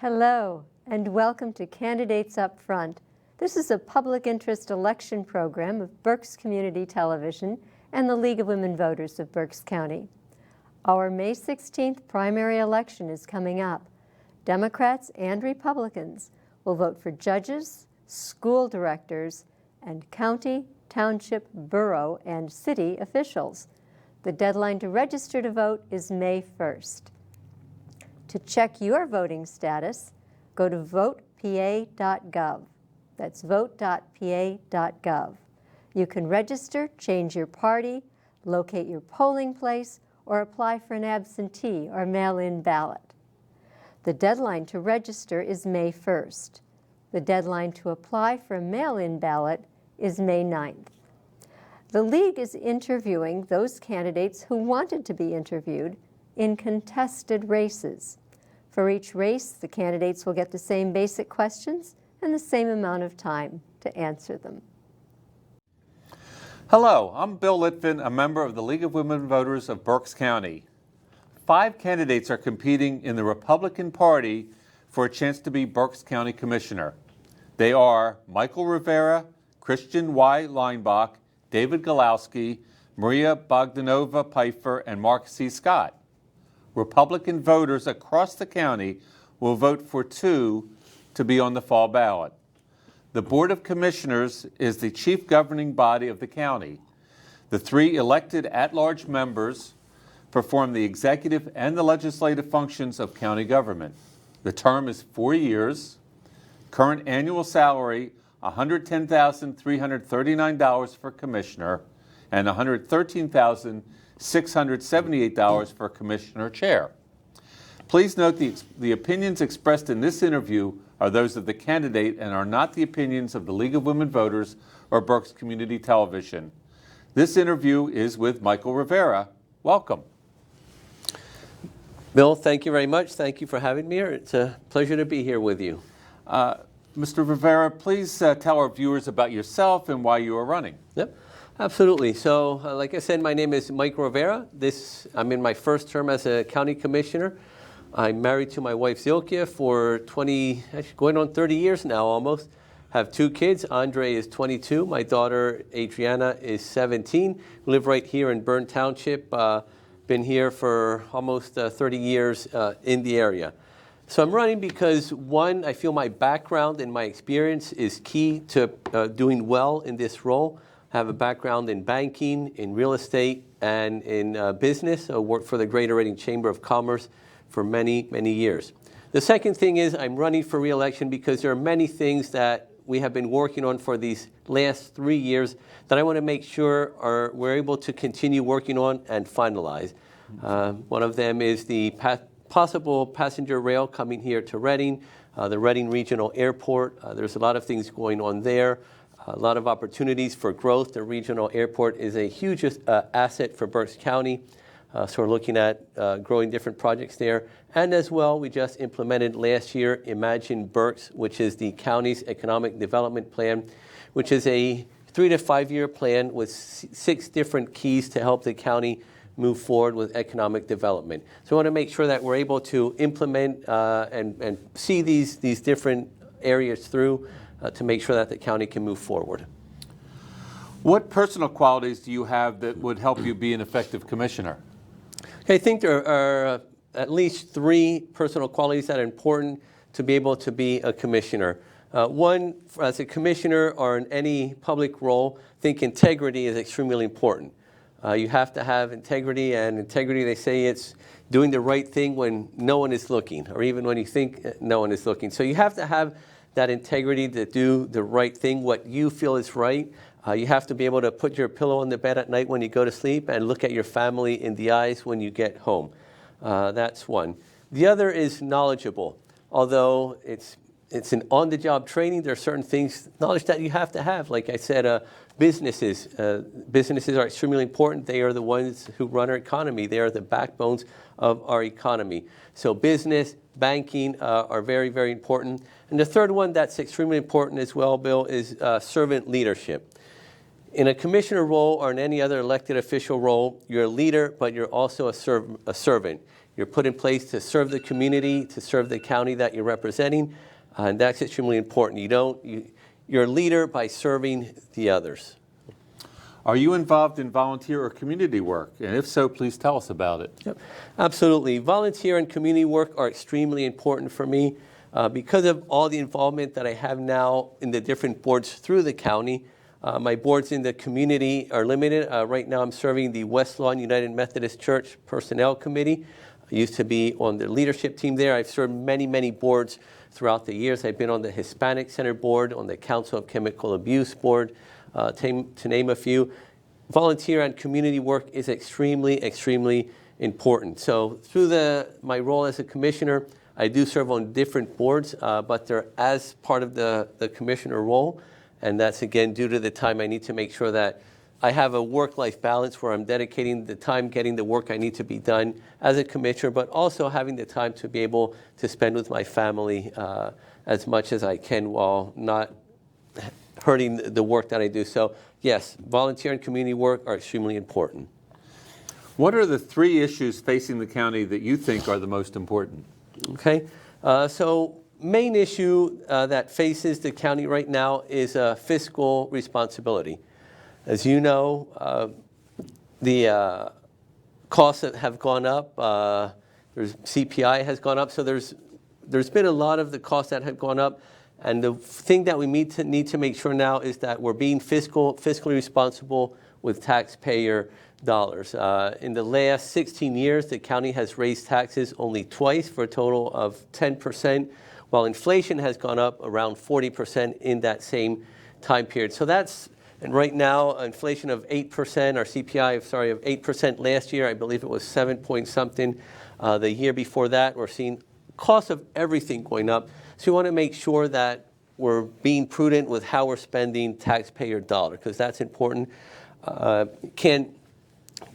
Hello, and welcome to Candidates Up Front. This is a public interest election program of Berks Community Television and the League of Women Voters of Berks County. Our May 16th primary election is coming up. Democrats and Republicans will vote for judges, school directors, and county, township, borough, and city officials. The deadline to register to vote is May 1st. To check your voting status, go to votepa.gov. That's vote.pa.gov. You can register, change your party, locate your polling place, or apply for an absentee or mail-in ballot. The deadline to register is May 1st. The deadline to apply for a mail-in ballot is May 9th. The League is interviewing those candidates who wanted to be interviewed in contested races. For each race, the candidates will get the same basic questions and the same amount of time to answer them. Hello, I'm Bill Litvin, a member of the League of Women Voters of Berks County. 5 candidates are competing in the Republican Party for a chance to be Berks County Commissioner. They are Michael Rivera, Christian Y. Leinbach, David Galowski, Maria Bogdanova Pfeiffer, and Mark C. Scott. Republican voters across the county will vote for 2 to be on the fall ballot. The Board of Commissioners is the chief governing body of the county. The 3 elected at-large members perform the executive and the legislative functions of county government. The term is 4 years. Current annual salary, $110,339 for commissioner and $113,678 for commissioner chair. Please note the opinions expressed in this interview are those of the candidate and are not the opinions of the League of Women Voters or Berks Community Television. This interview is with Michael Rivera. Welcome. Bill, thank you very much. Thank you for having me here. It's a pleasure to be here with you. Mr. Rivera, please tell our viewers about yourself and why you are running. Yep, absolutely. So, like I said, my name is Mike Rivera. I'm in my first term as a county commissioner. I'm married to my wife Zilkia for going on 30 years now almost. Have 2 kids. Andre is 22. My daughter Adriana is 17. We live right here in Bern Township. Been here for almost 30 years in the area. So I'm running because, one, I feel my background and my experience is key to doing well in this role. I have a background in banking, in real estate, and in business. I worked for the Greater Reading Chamber of Commerce for many, many years. The second thing is I'm running for re-election because there are many things that we have been working on for these last 3 years that I want to make sure we're able to continue working on and finalize. One of them is the possible passenger rail coming here to Reading, the Reading Regional Airport. There's a lot of things going on there, a lot of opportunities for growth. The regional airport is a huge asset for Berks County. So we're looking at growing different projects there. And as well, we just implemented last year Imagine Berks, which is the county's economic development plan, which is a 3 to 5 year plan with 6 different keys to help the county move forward with economic development. So I want to make sure that we're able to implement and see these different areas through to make sure that the county can move forward. What personal qualities do you have that would help you be an effective commissioner? I think there are at least 3 personal qualities that are important to be able to be a commissioner. One, as a commissioner or in any public role, I think integrity is extremely important. You have to have integrity, and integrity, they say it's doing the right thing when no one is looking, or even when you think no one is looking. So you have to have that integrity to do the right thing, what you feel is right. You have to be able to put your pillow on the bed at night when you go to sleep and look at your family in the eyes when you get home. That's one. The other is knowledgeable. Although it's an on-the-job training, there are certain things, knowledge that you have to have. Like I said, businesses are extremely important. They are the ones who run our economy. They are the backbones of our economy. So business, banking are very, very important. And the third one that's extremely important as well, Bill, is servant leadership. In a commissioner role or in any other elected official role, you're a leader, but you're also a servant. You're put in place to serve the community, to serve the county that you're representing, and that's extremely important. You're a leader by serving the others. Are you involved in volunteer or community work? And if so, please tell us about it. Yep. Absolutely. Volunteer and community work are extremely important for me because of all the involvement that I have now in the different boards through the county. My boards in the community are limited. Right now I'm serving the West Lawn United Methodist Church Personnel Committee. I used to be on the leadership team there. I've served many, many boards throughout the years. I've been on the Hispanic Center Board, on the Council of Chemical Abuse Board, to name a few. Volunteer and community work is extremely, extremely important. So through my role as a commissioner, I do serve on different boards, but they're as part of the commissioner role. And that's, again, due to the time I need to make sure that I have a work-life balance where I'm dedicating the time getting the work I need to be done as a commissioner, but also having the time to be able to spend with my family as much as I can while not hurting the work that I do. So yes, volunteer and community work are extremely important. What are the 3 issues facing the county that you think are the most important? Okay, so main issue that faces the county right now is fiscal responsibility. As you know, the costs have gone up. CPI has gone up, so there's been a lot of the costs that have gone up. And the thing that we need to make sure now is that we're being fiscally responsible with taxpayer dollars. In the last 16 years, the county has raised taxes only twice for a total of 10%, while inflation has gone up around 40% in that same time period. So and right now, inflation of 8%, or CPI, of 8% last year. I believe it was 7 point something the year before that. We're seeing cost of everything going up. So we want to make sure that we're being prudent with how we're spending taxpayer dollar, because that's important. Can't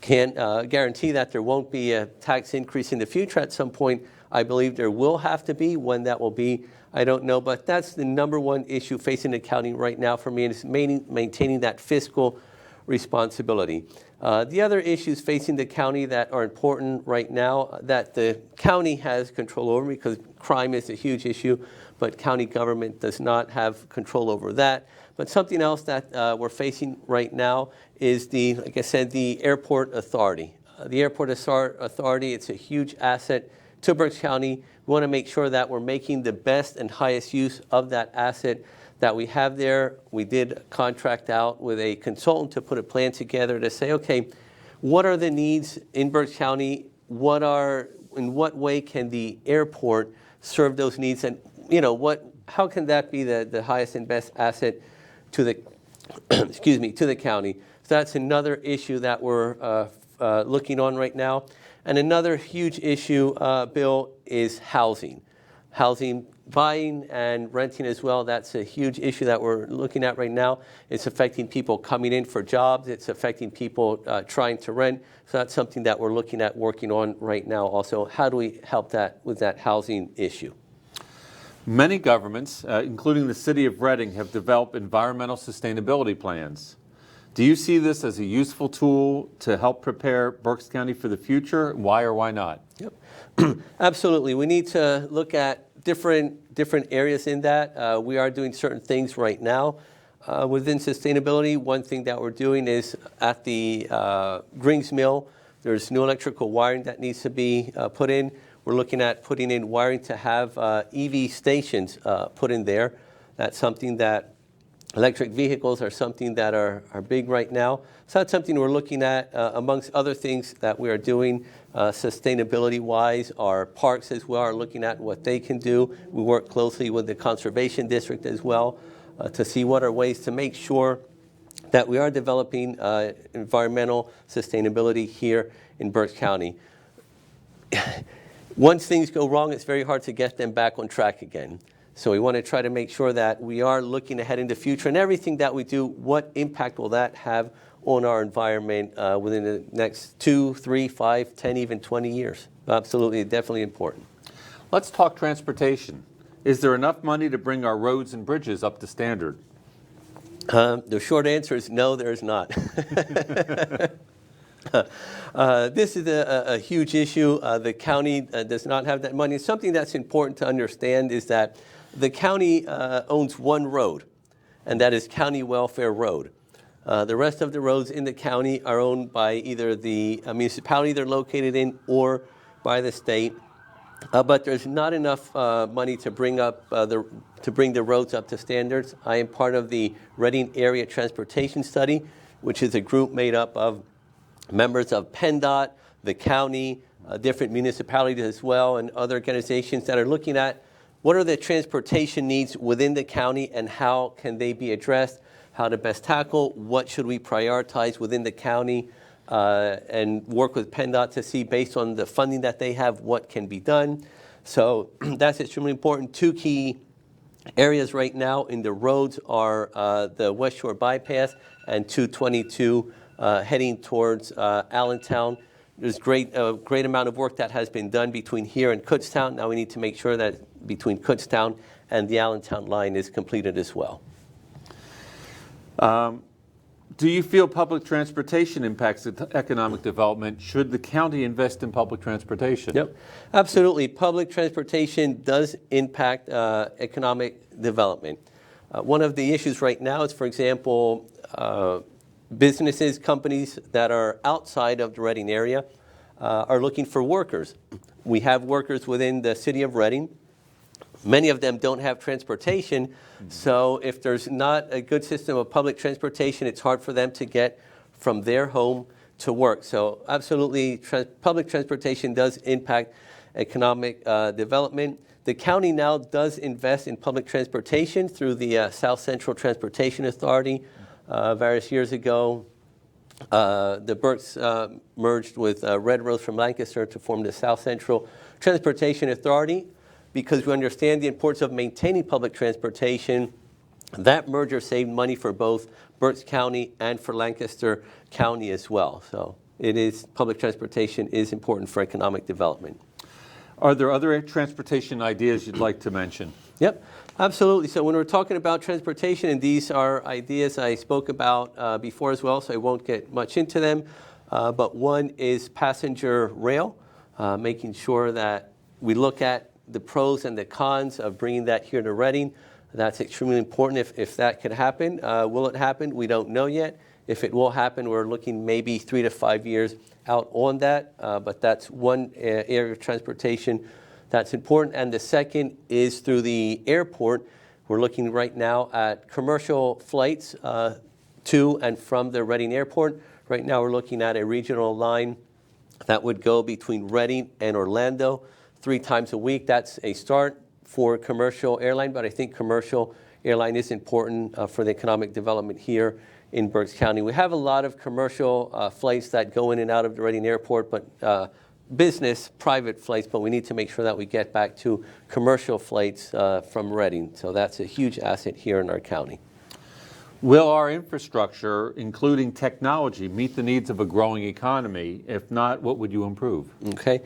guarantee that there won't be a tax increase in the future at some point. I believe there will have to be. When that will be, I don't know. But that's the number one issue facing the county right now for me, is maintaining that fiscal responsibility. The other issues facing the county that are important right now that the county has control over, because crime is a huge issue, but county government does not have control over that. But something else that we're facing right now is like I said, the airport authority. The airport authority, it's a huge asset to Berks County. We want to make sure that we're making the best and highest use of that asset that we have there. We did contract out with a consultant to put a plan together to say, okay, what are the needs in Berks County? In what way can the airport serve those needs? And how can that be the highest and best asset to the to the county? So that's another issue that we're looking on right now. And another huge issue, Bill, is housing. Housing, buying and renting as well. That's a huge issue that we're looking at right now. It's affecting people coming in for jobs. It's affecting people trying to rent. So that's something that we're looking at working on right now also. How do we help that with that housing issue? Many governments, including the City of Reading, have developed environmental sustainability plans. Do you see this as a useful tool to help prepare Berks County for the future? Why or why not? Yep, absolutely. We need to look at different areas in that. We are doing certain things right now within sustainability. One thing that we're doing is at the Grings Mill, there's new electrical wiring that needs to be put in. We're looking at putting in wiring to have EV stations put in there. That's something that electric vehicles are something that are big right now. So that's something we're looking at amongst other things that we are doing sustainability-wise. Our parks as well are looking at what they can do. We work closely with the Conservation District as well to see what are ways to make sure that we are developing environmental sustainability here in Berks County. Once things go wrong, it's very hard to get them back on track again. So we want to try to make sure that we are looking ahead in the future, and everything that we do, what impact will that have on our environment within the next 2, 3, 5, 10, even 20 years? Absolutely, definitely important. Let's talk transportation. Is there enough money to bring our roads and bridges up to standard? The short answer is no, there is not. This is a huge issue. The county does not have that money. Something that's important to understand is that the county owns one road, and that is County Welfare Road. The rest of the roads in the county are owned by either the municipality they're located in or by the state. But there's not enough money to bring up bring the roads up to standards. I am part of the Reading Area Transportation Study, which is a group made up of members of PennDOT, the county, different municipalities as well, and other organizations that are looking at what are the transportation needs within the county and how can they be addressed, how to best tackle, what should we prioritize within the county, and work with PennDOT to see, based on the funding that they have, what can be done. So that's extremely important. Two key areas right now in the roads are the West Shore Bypass and 222 heading towards Allentown. There's a great amount of work that has been done between here and Kutztown. Now we need to make sure that between Kutztown and the Allentown line is completed as well. Do you feel public transportation impacts economic development? Should the county invest in public transportation? Yep, absolutely. Public transportation does impact economic development. One of the issues right now is, for example, businesses, companies that are outside of the Reading area are looking for workers. We have workers within the city of Reading. Many of them don't have transportation, so if there's not a good system of public transportation, it's hard for them to get from their home to work. So absolutely, public transportation does impact economic development. The county now does invest in public transportation through the South Central Transportation Authority. Various years ago, the Berks merged with Red Rose from Lancaster to form the South Central Transportation Authority. Because we understand the importance of maintaining public transportation, that merger saved money for both Berks County and for Lancaster County as well. So public transportation is important for economic development. Are there other transportation ideas you'd like to mention? Yep, absolutely. So when we're talking about transportation, and these are ideas I spoke about before as well, so I won't get much into them, but one is passenger rail, making sure that we look at the pros and the cons of bringing that here to Reading. That's extremely important if that could happen. Will it happen? We don't know yet. If it will happen, we're looking maybe 3 to 5 years out on that, but that's one area of transportation that's important. And the second is through the airport. We're looking right now at commercial flights to and from the Reading Airport. Right now we're looking at a regional line that would go between Reading and Orlando 3 times a week. That's a start for commercial airline, but I think commercial airline is important for the economic development here in Berks County. We have a lot of commercial flights that go in and out of the Reading Airport, but business, private flights, but we need to make sure that we get back to commercial flights from Reading. So that's a huge asset here in our county. Will our infrastructure, including technology, meet the needs of a growing economy? If not, what would you improve? Okay.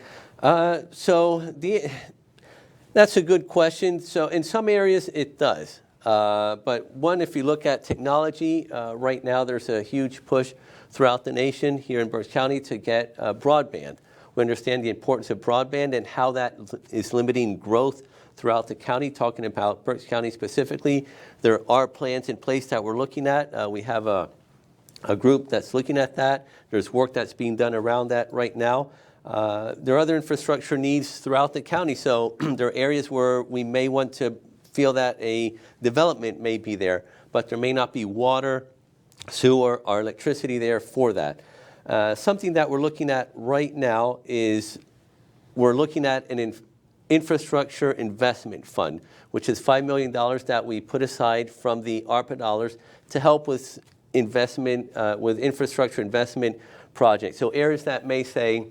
That's a good question. So in some areas it does. But one, if you look at technology, right now there's a huge push throughout the nation here in Berks County to get broadband. We understand the importance of broadband and how that is limiting growth throughout the county. Talking about Berks County specifically, there are plans in place that we're looking at. We have a group that's looking at that. There's work that's being done around that right now. There are other infrastructure needs throughout the county, so there are areas where we may want to feel that a development may be there, but there may not be water, sewer, or electricity there for that. Something that we're looking at right now is we're looking at an infrastructure investment fund, which is $5 million that we put aside from the ARPA dollars to help with investment, with infrastructure investment projects. So areas that may say,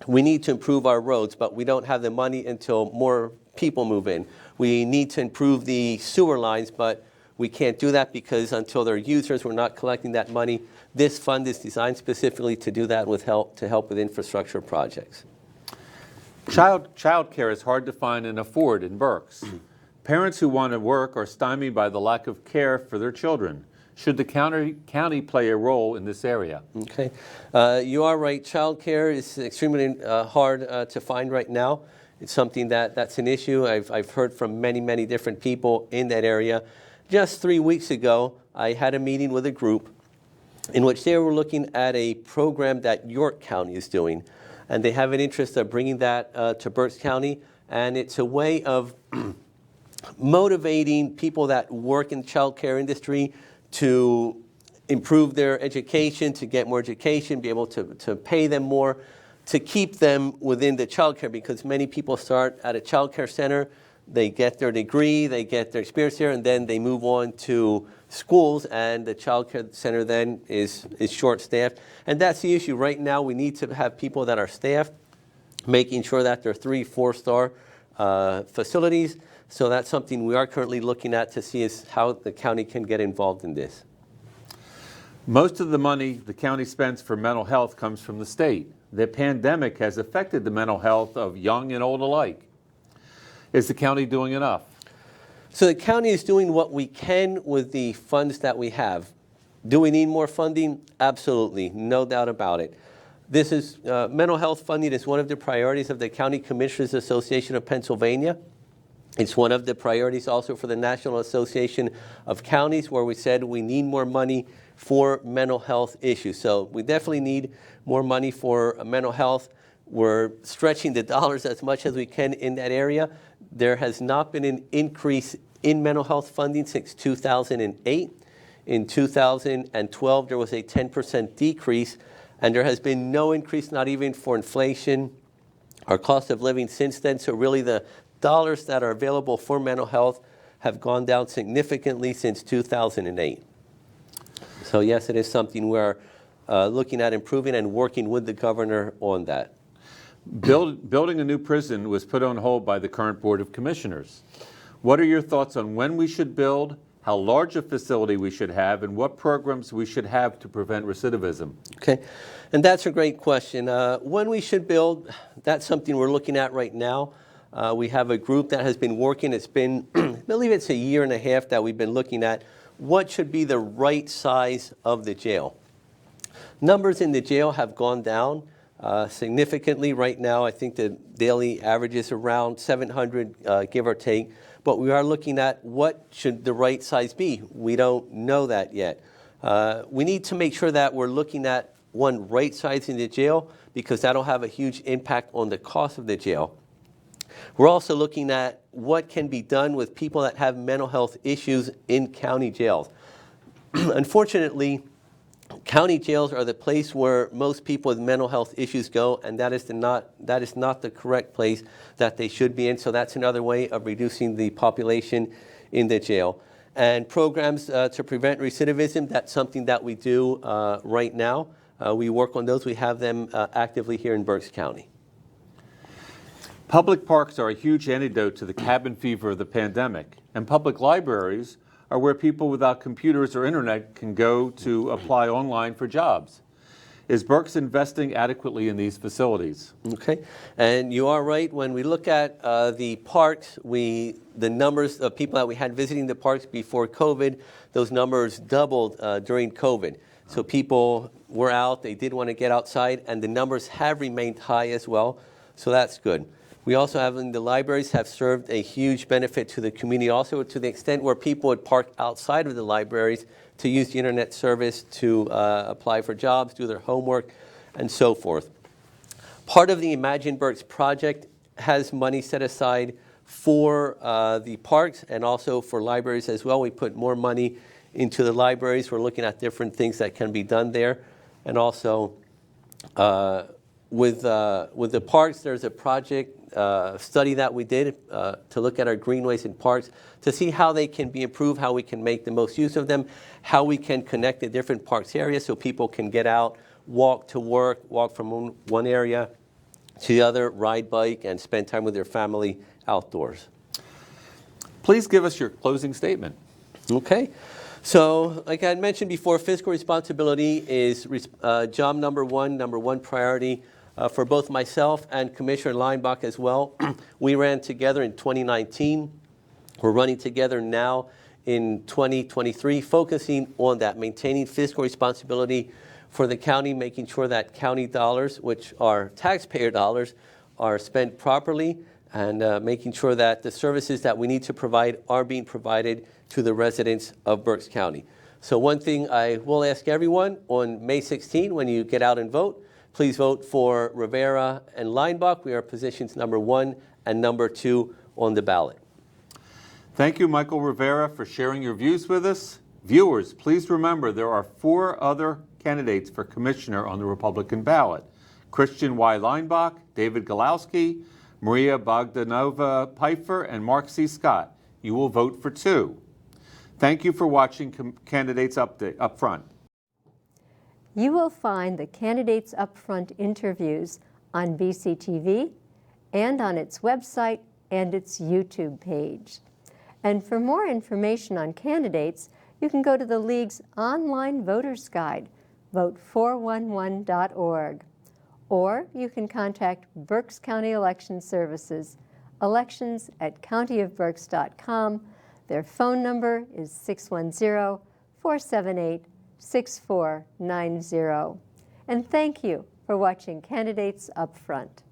we need to improve our roads, but we don't have the money until more people move in. We need to improve the sewer lines, but we can't do that because until they're users, we're not collecting that money. This fund is designed specifically to do that to help with infrastructure projects. Child care is hard to find and afford in Berks. Parents who want to work are stymied by the lack of care for their children. Should the county play a role in this area? Okay. You are right. Childcare is extremely hard to find right now. It's something that's an issue. I've heard from many different people in that area. Just 3 weeks ago, I had a meeting with a group in which they were looking at a program that York County is doing. And they have an interest of bringing that to Berks County. And it's a way of motivating people that work in the child care industry to improve their education, to get more education, be able to pay them more, to keep them within the child care, because many people start at a child care center, they get their degree, they get their experience there, and then they move on to schools, and the child care center then is short-staffed. And that's the issue. Right now, we need to have people that are staffed, making sure that they're 3-4-star facilities. So that's something we are currently looking at to see is how the county can get involved in this. Most of the money the county spends for mental health comes from the state. The pandemic has affected the mental health of young and old alike. Is the county doing enough? So the county is doing what we can with the funds that we have. Do we need more funding? Absolutely, no doubt about it. This is mental health funding is one of the priorities of the County Commissioners Association of Pennsylvania. It's one of the priorities also for the National Association of Counties, where we said we need more money for mental health issues. So we definitely need more money for mental health. We're stretching the dollars as much as we can in that area. There has not been an increase in mental health funding since 2008. In 2012, there was a 10% decrease, and there has been no increase, not even for inflation or cost of living since then. So really the dollars that are available for mental health have gone down significantly since 2008. So yes, it is something we're looking at improving and working with the governor on that. Building a new prison was put on hold by the current Board of Commissioners. What are your thoughts on when we should build, how large a facility we should have, and what programs we should have to prevent recidivism? Okay, and that's a great question. When we should build, that's something we're looking at right now. We have a group that has been working. It's been, I believe it's 1.5 years that we've been looking at what should be the right size of the jail. Numbers in the jail have gone down significantly right now. I think the daily average is around 700, give or take. But we are looking at what should the right size be. We don't know that yet. We need to make sure that we're looking at one right size in the jail, because that'll have a huge impact on the cost of the jail. We're also looking at what can be done with people that have mental health issues in county jails. Unfortunately, county jails are the place where most people with mental health issues go, and that is not the correct place that they should be in. So that's another way of reducing the population in the jail. And programs to prevent recidivism, that's something that we do right now. We work on those. We have them actively here in Berks County. Public parks are a huge antidote to the cabin fever of the pandemic, and public libraries are where people without computers or internet can go to apply online for jobs. Is Berks investing adequately in these facilities? Okay, and you are right. When we look at the parks, the numbers of people that we had visiting the parks before COVID, those numbers doubled during COVID. So people were out, they did want to get outside, and the numbers have remained high as well, so that's good. We also have in the libraries have served a huge benefit to the community, also to the extent where people would park outside of the libraries to use the internet service to apply for jobs, do their homework, and so forth. Part of the Imagine Berks project has money set aside for the parks and also for libraries as well. We put more money into the libraries. We're looking at different things that can be done there. And also with the parks, there's a project study that we did to look at our greenways and parks to see how they can be improved, how we can make the most use of them, how we can connect the different parks areas so people can get out, walk to work, walk from one area to the other, ride bike, and spend time with their family outdoors. Please give us your closing statement. Okay. So, like I had mentioned before, fiscal responsibility is job number one priority for both myself and Commissioner Leinbach as well. We ran together in 2019. We're running together now in 2023, focusing on that, maintaining fiscal responsibility for the county, making sure that county dollars, which are taxpayer dollars, are spent properly, and making sure that the services that we need to provide are being provided to the residents of Berks County. So one thing I will ask everyone on May 16, when you get out and vote, please vote for Rivera and Leinbach. We are positions number 1 and number 2 on the ballot. Thank you, Michael Rivera, for sharing your views with us. Viewers, please remember there are 4 other candidates for commissioner on the Republican ballot: Christian Y. Leinbach, David Galowski, Maria Bogdanova Pfeiffer, and Mark C. Scott. You will vote for 2. Thank you for watching Candidates Update Up Front. You will find the Candidates Upfront interviews on BCTV and on its website and its YouTube page. And for more information on candidates, you can go to the League's online voters guide, vote411.org. Or you can contact Berks County Election Services, elections@countyofberks.com. Their phone number is 610-478-6490. And thank you for watching Candidates Up Front.